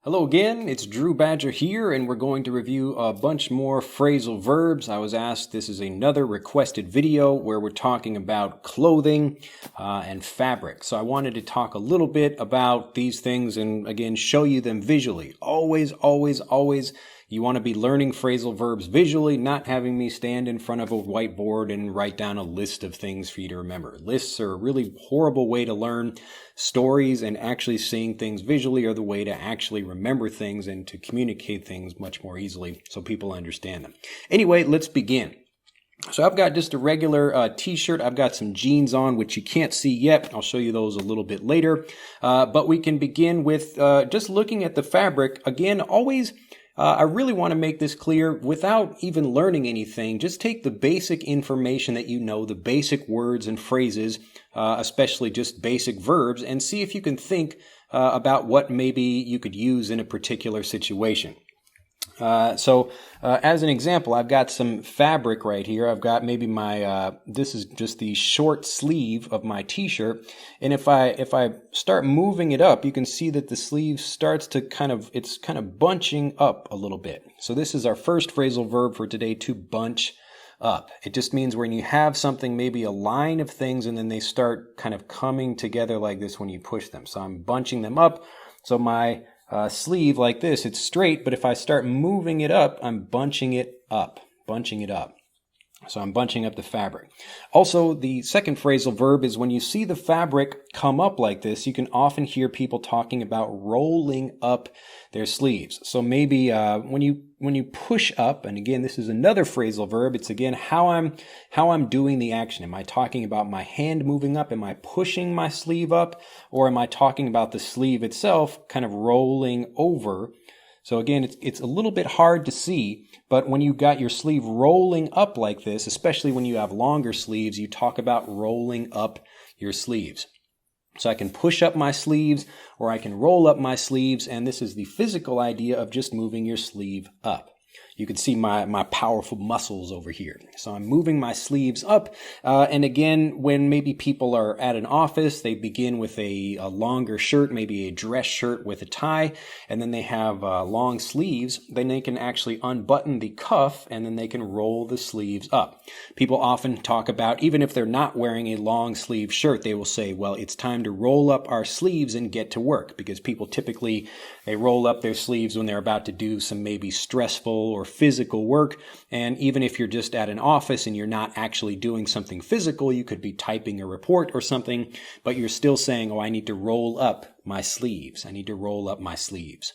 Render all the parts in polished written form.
Hello again, it's Drew Badger here, and we're going to review a bunch more phrasal verbs. I was asked, this is another requested video where we're talking about clothing and fabric. So I wanted to talk a little bit about these things and again, show you them visually. Always, you want to be learning phrasal verbs visually, not having me stand in front of a whiteboard and write down a list of things for you to remember. Lists are a really horrible way to learn. Stories and actually seeing things visually are the way to actually remember things and to communicate things much more easily so people understand them. Anyway, let's begin. So I've got just a regular t-shirt. I've got some jeans on, which you can't see yet. I'll show you those a little bit later. But we can begin with just looking at the fabric. Again, always... I really want to make this clear without even learning anything. Just take the basic information that you know, the basic words and phrases, especially just basic verbs, and see if you can think about what maybe you could use in a particular situation. So as an example, I've got some fabric right here. I've got maybe my, this is just the short sleeve of my t-shirt. And if I start moving it up, you can see that the sleeve starts to it's kind of bunching up a little bit. So this is our first phrasal verb for today, to bunch up. It just means when you have something, maybe a line of things, and then they start kind of coming together like this when you push them. So I'm bunching them up. So my sleeve like this, it's straight, but if I start moving it up, I'm bunching it up. So I'm bunching up the fabric. Also, the second phrasal verb is when you see the fabric come up like this, you can often hear people talking about rolling up their sleeves. So maybe when you push up, and again, this is another phrasal verb, it's again how I'm doing the action. Am I talking about my hand moving up? Am I pushing my sleeve up? Or am I talking about the sleeve itself kind of rolling over? So again, it's a little bit hard to see, but when you got your sleeve rolling up like this, especially when you have longer sleeves, you talk about rolling up your sleeves. So I can push up my sleeves or I can roll up my sleeves, and this is the physical idea of just moving your sleeve up. You can see my powerful muscles over here. So I'm moving my sleeves up. And again, when maybe people are at an office, they begin with a longer shirt, maybe a dress shirt with a tie, and then they have long sleeves. Then they can actually unbutton the cuff, and then they can roll the sleeves up. People often talk about, even if they're not wearing a long sleeve shirt, they will say, well, it's time to roll up our sleeves and get to work, because people typically, they roll up their sleeves when they're about to do some maybe stressful or physical work. And even if you're just at an office and you're not actually doing something physical, you could be typing a report or something, but you're still saying, oh, I need to roll up my sleeves. I need to roll up my sleeves.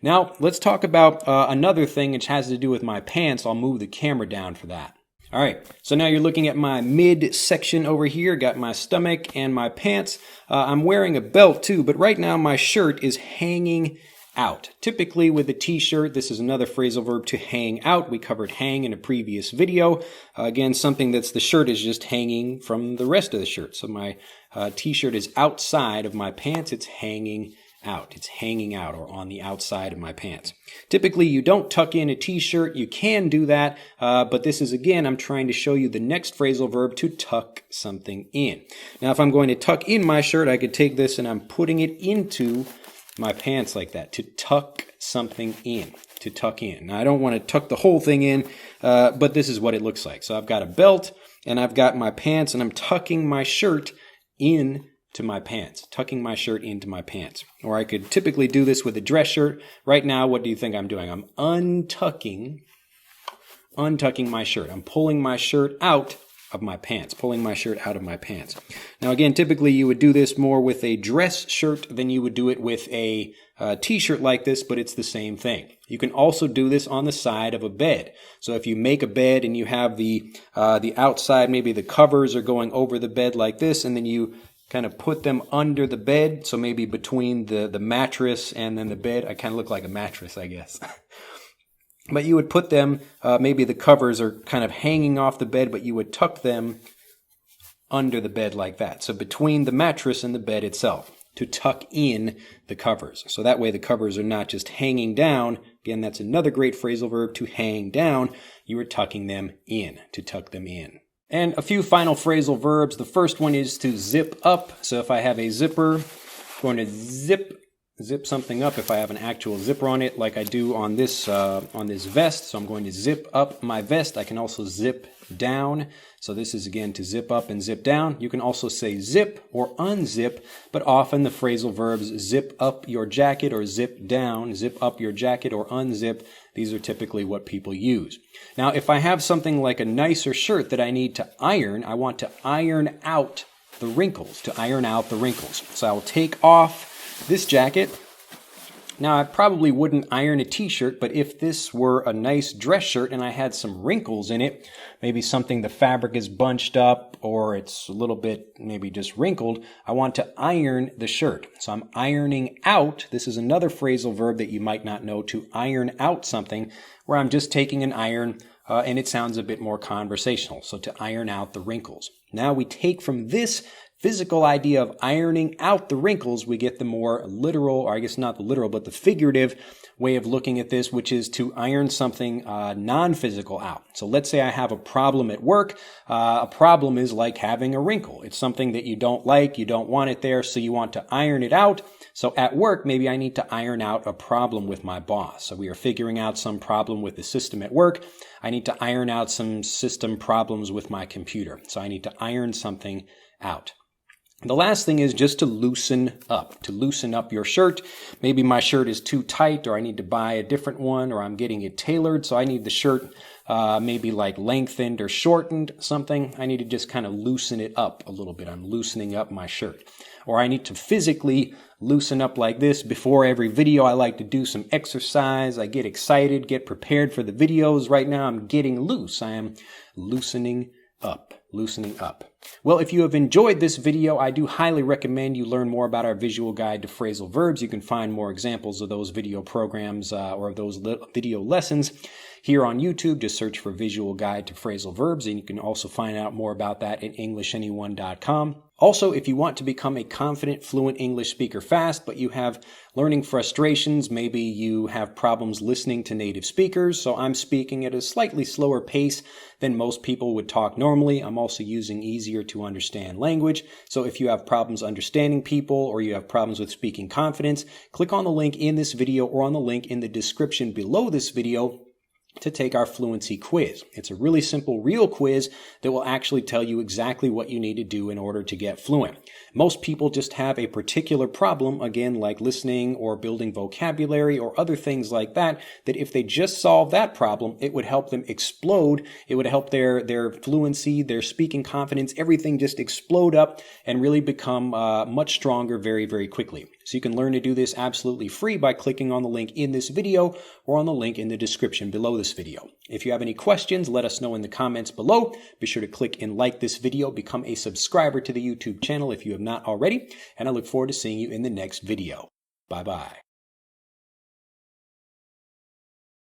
Now, let's talk about another thing which has to do with my pants. I'll move the camera down for that. All right, so now you're looking at my mid-section over here, got my stomach and my pants. I'm wearing a belt too, but right now my shirt is hanging out. Typically with a t-shirt, this is another phrasal verb, to hang out. We covered hang in a previous video. Again, something that's the shirt is just hanging from the rest of the shirt. So my t-shirt is outside of my pants. It's hanging out. It's hanging out or on the outside of my pants. Typically, you don't tuck in a t-shirt. You can do that, but this is, again, I'm trying to show you the next phrasal verb, to tuck something in. Now, if I'm going to tuck in my shirt, I could take this and I'm putting it into my pants like that, to tuck something in, to tuck in. Now, I don't want to tuck the whole thing in, but this is what it looks like. So I've got a belt and I've got my pants and I'm tucking my shirt in to my pants, tucking my shirt into my pants. Or I could typically do this with a dress shirt. Right now, what do you think I'm doing? I'm untucking my shirt. I'm pulling my shirt out of my pants, pulling my shirt out of my pants. Now again, typically you would do this more with a dress shirt than you would do it with a t-shirt like this, but it's the same thing. You can also do this on the side of a bed. So if you make a bed and you have the outside, maybe the covers are going over the bed like this, and then you kind of put them under the bed, so maybe between the mattress and then the bed. I kind of look like a mattress, I guess. But you would put them, maybe the covers are kind of hanging off the bed, but you would tuck them under the bed like that. So between the mattress and the bed itself, to tuck in the covers. So that way the covers are not just hanging down. Again, that's another great phrasal verb, to hang down. You are tucking them in, to tuck them in. And a few final phrasal verbs. The first one is to zip up. So if I have a zipper, I'm going to zip zip something up if I have an actual zipper on it, like I do on this vest. So I'm going to zip up my vest. I can also zip down. So this is again to zip up and zip down. You can also say zip or unzip, but often the phrasal verbs zip up your jacket or zip down, zip up your jacket or unzip. These are typically what people use. Now, if I have something like a nicer shirt that I need to iron, I want to iron out the wrinkles, So I will take off this jacket. Now, I probably wouldn't iron a t-shirt, but if this were a nice dress shirt and I had some wrinkles in it, maybe something the fabric is bunched up or it's a little bit maybe just wrinkled, I want to iron the shirt. So I'm ironing out. This is another phrasal verb that you might not know, to iron out something, where I'm just taking an iron and it sounds a bit more conversational. So to iron out the wrinkles. Now we take from this physical idea of ironing out the wrinkles, we get the more literal, or I guess not the literal, but the figurative way of looking at this, which is to iron something non-physical out. So let's say I have a problem at work. A problem is like having a wrinkle. It's something that you don't like, you don't want it there, so you want to iron it out. So at work, maybe I need to iron out a problem with my boss. So we are figuring out some problem with the system at work. I need to iron out some system problems with my computer. So I need to iron something out. The last thing is just to loosen up your shirt. Maybe my shirt is too tight, or I need to buy a different one, or I'm getting it tailored, so I need the shirt maybe like lengthened or shortened, something. I need to just kind of loosen it up a little bit. I'm loosening up my shirt. Or I need to physically loosen up like this. Before every video, I like to do some exercise. I get excited, get prepared for the videos. Right now, I'm getting loose. I am loosening up. Well, if you have enjoyed this video, I do highly recommend you learn more about our visual guide to phrasal verbs. You can find more examples of those video programs or of those video lessons here on YouTube. Just search for Visual Guide to Phrasal Verbs, and you can also find out more about that at EnglishAnyone.com. Also, if you want to become a confident, fluent English speaker fast, but you have learning frustrations, maybe you have problems listening to native speakers, so I'm speaking at a slightly slower pace than most people would talk normally. I'm also using easier to understand language. So if you have problems understanding people or you have problems with speaking confidence, click on the link in this video or on the link in the description below this video to take our fluency quiz. It's a really simple, real quiz that will actually tell you exactly what you need to do in order to get fluent. Most people just have a particular problem, again, like listening or building vocabulary or other things like that, that if they just solve that problem, it would help them explode. It would help their fluency, their speaking confidence, everything just explode up and really become much stronger very, very quickly. So you can learn to do this absolutely free by clicking on the link in this video or on the link in the description below this video. If you have any questions, let us know in the comments below. Be sure to click and like this video. Become a subscriber to the YouTube channel if you have not already. And I look forward to seeing you in the next video. Bye-bye.